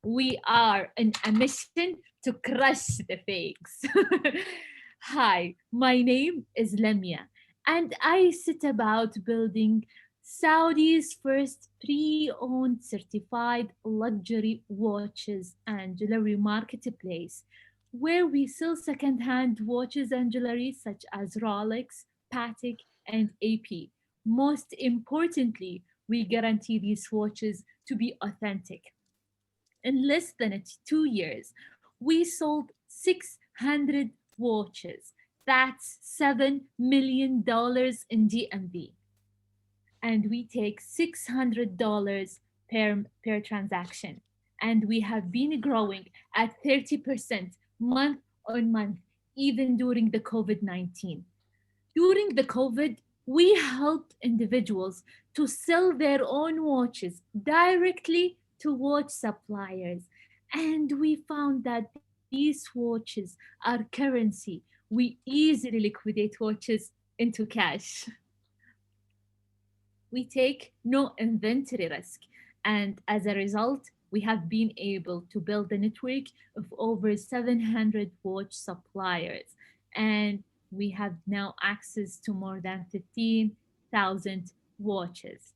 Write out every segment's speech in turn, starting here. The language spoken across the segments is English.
We are on a mission to crush the fakes. Hi, my name is Lamya, and I set about building Saudi's first pre-owned certified luxury watches and jewelry marketplace, where we sell second-hand watches and jewelry such as Rolex, Patek, and AP. Most importantly, we guarantee these watches to be authentic. In less than 2 years, we sold 600 watches. That's $7 million in GMV. And we take $600 per transaction. And we have been growing at 30% month on month, even during the COVID 19. During the COVID, we helped individuals to sell their own watches directly to watch suppliers. And we found that these watches are currency. We easily liquidate watches into cash. We take no inventory risk. And as a result, we have been able to build a network of over 700 watch suppliers. And we have now access to more than 15,000 watches.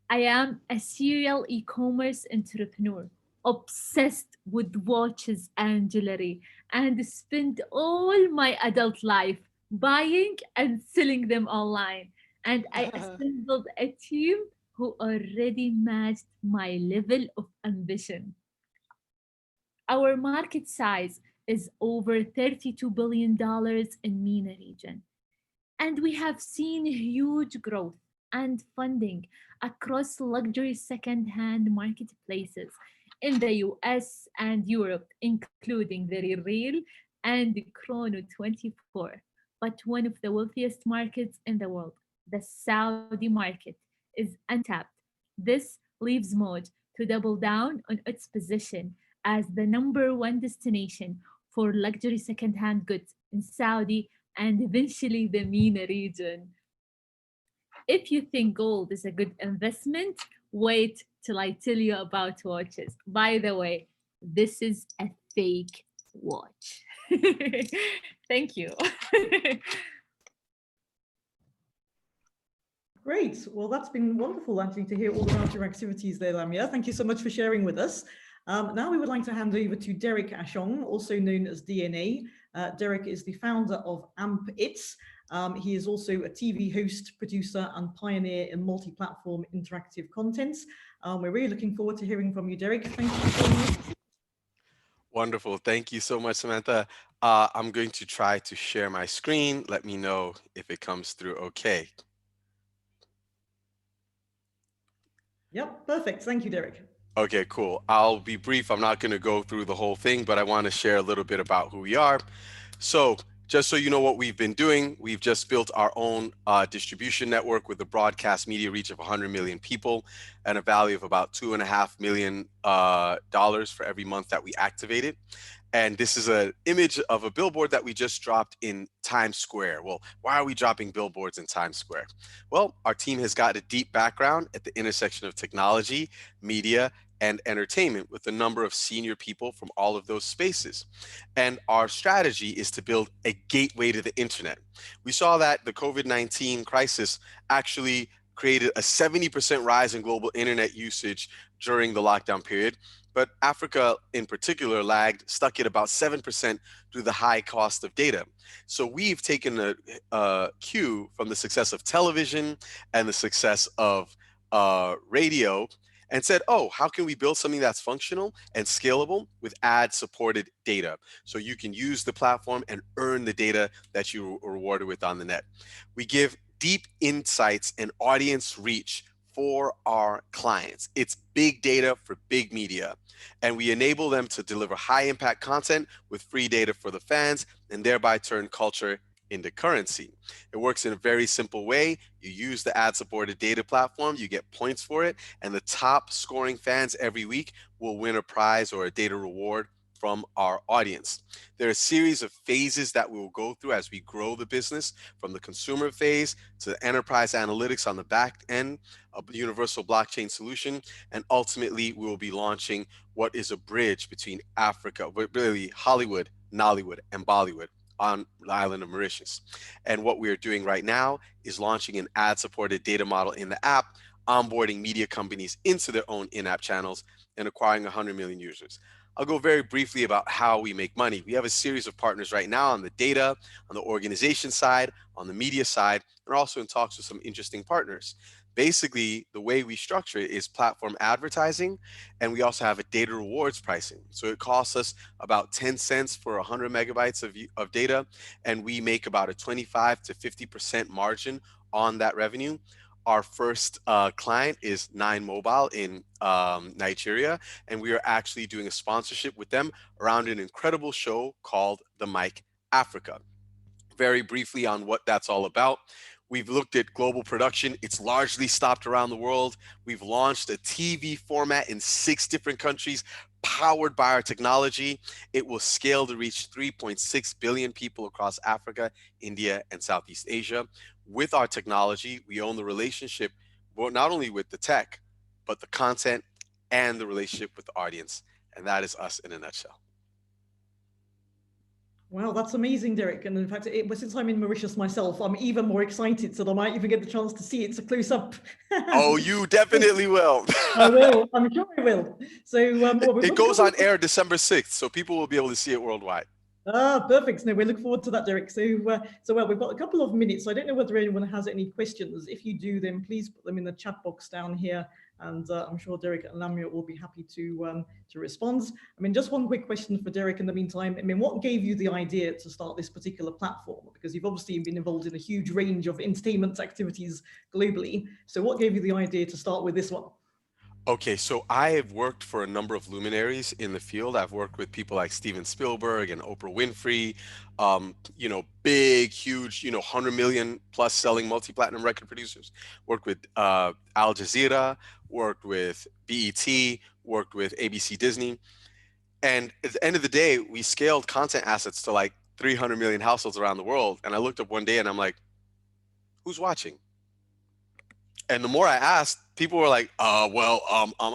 I am a serial e commerce entrepreneur, obsessed with watches and jewelry, and spend all my adult life buying and selling them online. And I assembled a team who already matched my level of ambition. Our market size is over $32 billion in MENA region, and we have seen huge growth and funding across luxury second-hand marketplaces in the US and Europe, including Very Real and Chrono 24. But one of the wealthiest markets in the world, the Saudi market, is untapped. This leaves Mode to double down on its position as the number one destination for luxury second-hand goods in Saudi and eventually the MENA region. If you think gold is a good investment, wait till I tell you about watches. By the way, this is a fake watch. Thank you. Great. Well, that's been wonderful actually to hear all about your activities there, Lamia. Thank you so much for sharing with us. Now we would like to hand over to Derrick Ashong, also known as DNA. Derrick is the founder of AMP It's. He is also a TV host, producer, and pioneer in multi-platform interactive content. We're really looking forward to hearing from you, Derrick. Thank you so much. Wonderful. Thank you so much, Samantha. I'm going to try to share my screen. Let me know if it comes through okay. Yep, perfect. Thank you, Derrick. Okay, cool. I'll be brief. I'm not going to go through the whole thing, but I want to share a little bit about who we are. So just so you know what we've been doing, we've just built our own distribution network with a broadcast media reach of 100 million people and a value of about $2.5 million for every month that we activate it. And this is an image of a billboard that we just dropped in Times Square. Well, why are we dropping billboards in Times Square? Well, our team has got a deep background at the intersection of technology, media, and entertainment with a number of senior people from all of those spaces. And our strategy is to build a gateway to the internet. We saw that the COVID-19 crisis actually created a 70% rise in global internet usage during the lockdown period. But Africa in particular lagged, stuck at about 7% due to the high cost of data. So we've taken a cue from the success of television and the success of radio and said, oh, how can we build something that's functional and scalable with ad-supported data? So you can use the platform and earn the data that you are rewarded with on the net. We give deep insights and audience reach for our clients. It's big data for big media. And we enable them to deliver high impact content with free data for the fans and thereby turn culture into currency. It works in a very simple way. You use the ad-supported data platform, you get points for it, and the top scoring fans every week will win a prize or a data reward from our audience. There are a series of phases that we will go through as we grow the business, from the consumer phase to the enterprise analytics on the back end, a universal blockchain solution, and ultimately we will be launching what is a bridge between Africa, really Hollywood, Nollywood, and Bollywood on the island of Mauritius. And what we are doing right now is launching an ad-supported data model in the app, onboarding media companies into their own in-app channels, and acquiring 100 million users. I'll go very briefly about how we make money. We have a series of partners right now on the data, on the organization side, on the media side, and also in talks with some interesting partners. Basically, the way we structure it is platform advertising, and we also have a data rewards pricing. So it costs us about 10 cents for 100 megabytes of data, and we make about a 25 to 50% margin on that revenue. Our first client is Nine Mobile in Nigeria, and we are actually doing a sponsorship with them around an incredible show called The Mic Africa. Very briefly on what that's all about. We've looked at global production. It's largely stopped around the world. We've launched a TV format in 6 different countries, powered by our technology. It will scale to reach 3.6 billion people across Africa, India, and Southeast Asia. With our technology, we own the relationship, well, not only with the tech, but the content and the relationship with the audience. And that is us in a nutshell. Wow, that's amazing, Derrick. And in fact, since I'm in Mauritius myself, I'm even more excited, so I might even get the chance to see it so close up. Oh, you definitely will. I will. I'm sure I will. So well, it goes on air December 6th, so people will be able to see it worldwide. Ah, perfect. No, we look forward to that, Derrick. So well, we've got a couple of minutes. So I don't know whether anyone has any questions. If you do, then please put them in the chat box down here, and I'm sure Derrick and Lamya will be happy to respond. I mean, just one quick question for Derrick in the meantime. I mean, what gave you the idea to start this particular platform? Because you've obviously been involved in a huge range of entertainment activities globally. So what gave you the idea to start with this one? Okay, so I have worked for a number of luminaries in the field. I've worked with people like Steven Spielberg and Oprah Winfrey, big, huge, 100 million plus selling multi-platinum record producers. Worked with Al Jazeera, worked with BET, worked with ABC Disney. And at the end of the day, we scaled content assets to like 300 million households around the world. And I looked up one day and I'm like, who's watching? And the more I asked, people were like, I'm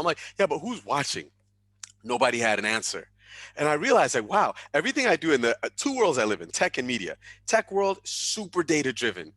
like, yeah, but who's watching? Nobody had an answer. And I realized like, wow, everything I do in the 2 worlds I live in, tech and media. Tech world, super data driven.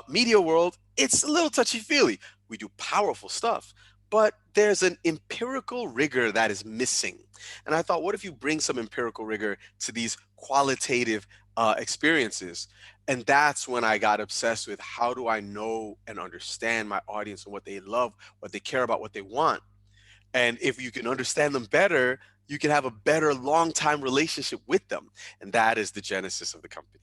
Media world, it's a little touchy-feely. We do powerful stuff, but there's an empirical rigor that is missing. And I thought, what if you bring some empirical rigor to these qualitative experiences? And that's when I got obsessed with how do I know and understand my audience and what they love, what they care about, what they want. And if you can understand them better, you can have a better long-time relationship with them. And that is the genesis of the company.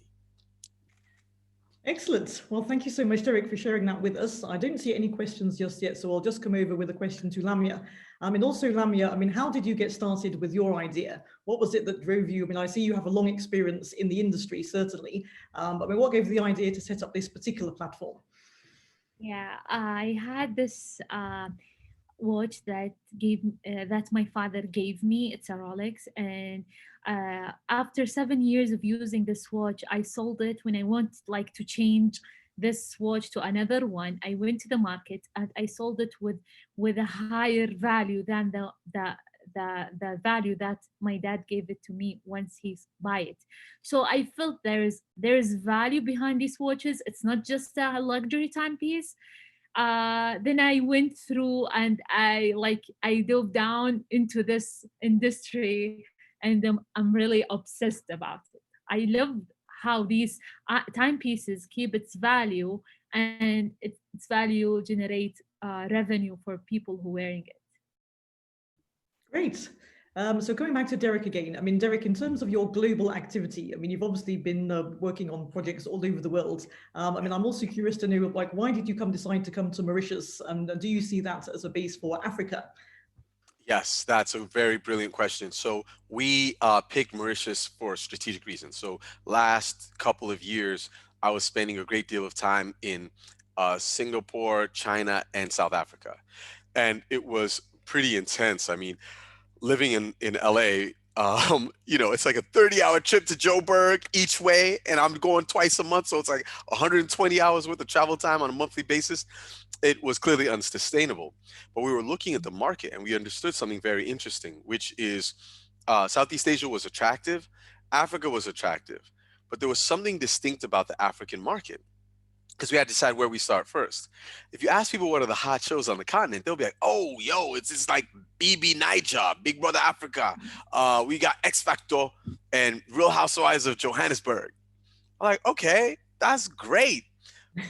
Excellent. Well, thank you so much, Derrick, for sharing that with us. I don't see any questions just yet, so I'll just come over with a question to Lamya. And also, Lamya, I mean, how did you get started with your idea? What was it that drove you? I mean, I see you have a long experience in the industry, certainly. But I mean, what gave you the idea to set up this particular platform? Yeah, I had this watch that my father gave me. It's a Rolex, and after 7 years of using this watch, I sold it. When I want like to change this watch to another one, I went to the market and I sold it with a higher value than the value that my dad gave it to me once he buy it. So I felt there's value behind these watches. It's not just a luxury timepiece. Then I went through and I dove down into this industry, and I'm really obsessed about it. I love how these timepieces keep its value, and its value generate revenue for people who wearing it. Great. So going back to Derrick again, I mean, Derrick, in terms of your global activity, I mean, you've obviously been working on projects all over the world. I mean, I'm also curious to know, like, why did you decide to come to Mauritius? And do you see that as a base for Africa? Yes, that's a very brilliant question. So we picked Mauritius for strategic reasons. So last couple of years, I was spending a great deal of time in Singapore, China, and South Africa. And it was pretty intense. I mean, living in LA, It's like a 30-hour trip to Joburg each way, and I'm going twice a month. So it's like 120 hours worth of travel time on a monthly basis. It was clearly unsustainable. But we were looking at the market and we understood something very interesting, which is Southeast Asia was attractive, Africa was attractive, but there was something distinct about the African market because we had to decide where we start first. If you ask people what are the hot shows on the continent, they'll be like, "Oh, yo, it's like BB Niger, Big Brother Africa. We got X Factor and Real Housewives of Johannesburg." I'm like, okay, that's great,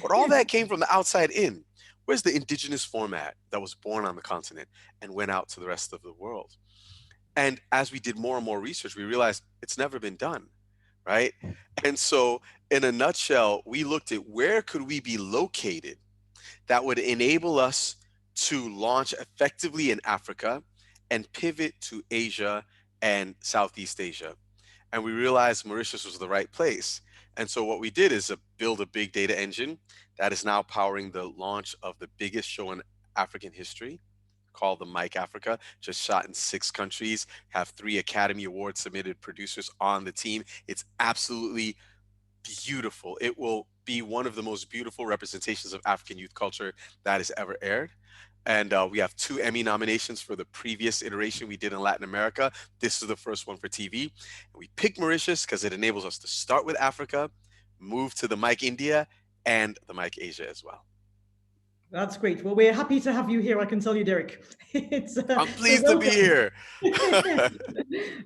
but all that came from the outside in. Where's the indigenous format that was born on the continent and went out to the rest of the world? And as we did more and more research, we realized it's never been done, right? And so, in a nutshell, we looked at where could we be located that would enable us to launch effectively in Africa and pivot to Asia and Southeast Asia. And we realized Mauritius was the right place. And so what we did is build a big data engine that is now powering the launch of the biggest show in African history called the Mike Africa, just shot in 6 countries, have 3 Academy Award submitted producers on the team. It's absolutely beautiful. It will be one of the most beautiful representations of African youth culture that has ever aired. And we have 2 Emmy nominations for the previous iteration we did in Latin America. This is the first one for TV. And we picked Mauritius because it enables us to start with Africa, move to the Mike India, and the Mike Asia as well. That's great. Well, we're happy to have you here, I can tell you, Derrick. I'm pleased to be here.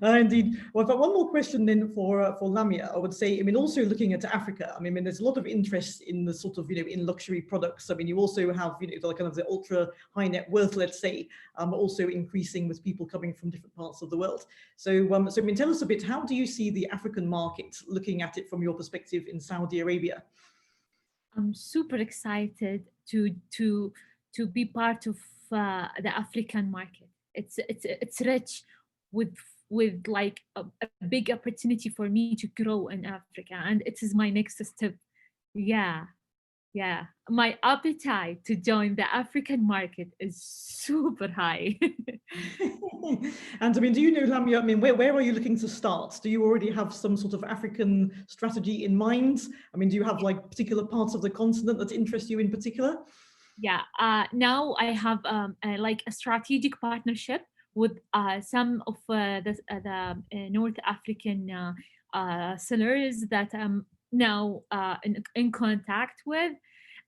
Indeed. Well, I've got one more question then for Lamya. I would say, also looking at Africa, there's a lot of interest in the sort of, in luxury products. You also have, the kind of the ultra high net worth, let's say, also increasing with people coming from different parts of the world. So, tell us a bit, how do you see the African market, looking at it from your perspective in Saudi Arabia? I'm super excited to be part of the African market. It's rich with like a big opportunity for me to grow in Africa, and it is my next step. Yeah, my appetite to join the African market is super high. And do you know, Lamya, where are you looking to start? Do you already have some sort of African strategy in mind? Do you have like particular parts of the continent that interest you in particular? Yeah, now I have like a strategic partnership with some of the North African sellers that I'm now in contact with,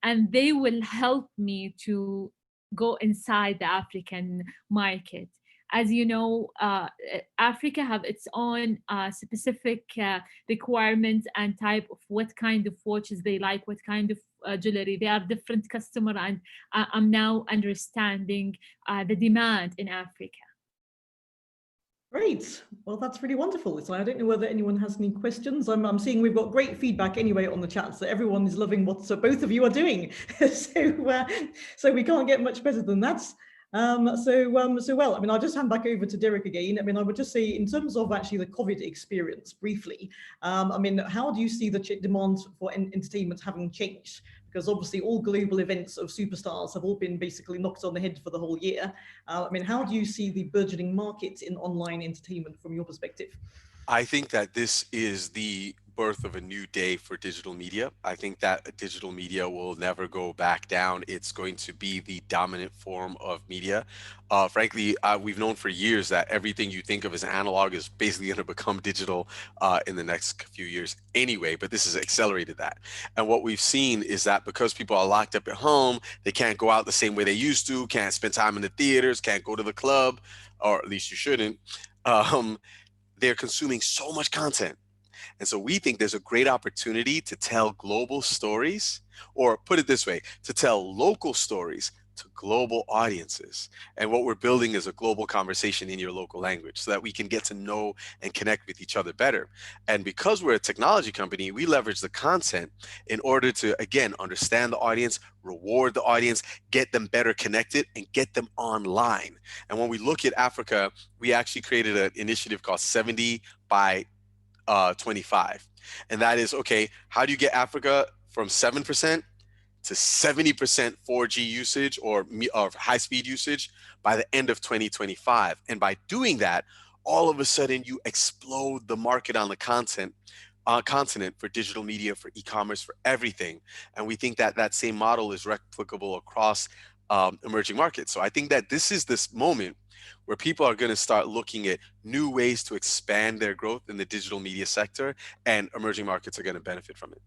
and they will help me to go inside the African market. As you know, Africa have its own specific requirements and type of what kind of watches they like, what kind of jewelry. They are different customer, and I'm now understanding the demand in Africa. Great. Well, that's really wonderful. So I don't know whether anyone has any questions. I'm seeing we've got great feedback anyway on the chat, so everyone is loving what both of you are doing. So we can't get much better than that. Well, I'll just hand back over to Derrick again. I would just say, in terms of actually the COVID experience, briefly, how do you see the demand for entertainment having changed? Because obviously all global events of superstars have all been basically knocked on the head for the whole year. How do you see the burgeoning market in online entertainment from your perspective? I think that this is the birth of a new day for digital media. I think that digital media will never go back down. It's going to be the dominant form of media. Frankly, we've known for years that everything you think of as analog is basically going to become digital in the next few years anyway, but this has accelerated that. And what we've seen is that because people are locked up at home, they can't go out the same way they used to, can't spend time in the theaters, can't go to the club, or at least you shouldn't. They're consuming so much content. And so we think there's a great opportunity to tell global stories, or put it this way, to tell local stories to global audiences. And what we're building is a global conversation in your local language so that we can get to know and connect with each other better. And because we're a technology company, we leverage the content in order to, again, understand the audience, reward the audience, get them better connected, and get them online. And when we look at Africa, we actually created an initiative called 70 by 25. And that is, okay, how do you get Africa from 7% to 70% 4G usage or high speed usage by the end of 2025? And by doing that, all of a sudden you explode the market on the continent for digital media, for e-commerce, for everything. And we think that that same model is replicable across emerging markets. So I think that this moment where people are going to start looking at new ways to expand their growth in the digital media sector, and emerging markets are going to benefit from it.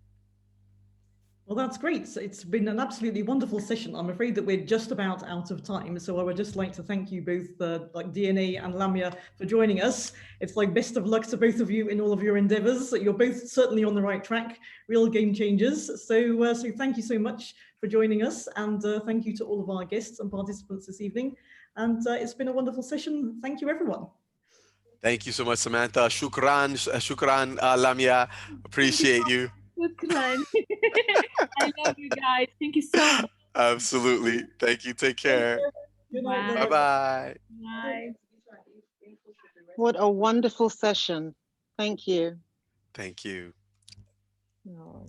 Well, that's great. It's been an absolutely wonderful session. I'm afraid that we're just about out of time. So I would just like to thank you both, like DNA and Lamya, for joining us. It's like best of luck to both of you in all of your endeavors. You're both certainly on the right track, real game changers. So thank you so much for joining us. And thank you to all of our guests and participants this evening. And it's been a wonderful session. Thank you, everyone. Thank you so much, Samantha. Shukran, Lamya. Appreciate you. Shukran. I love you guys. Thank you so much. Absolutely. Thank you. Take care. Bye. Bye-bye. Bye. What a wonderful session. Thank you. Thank you. Oh.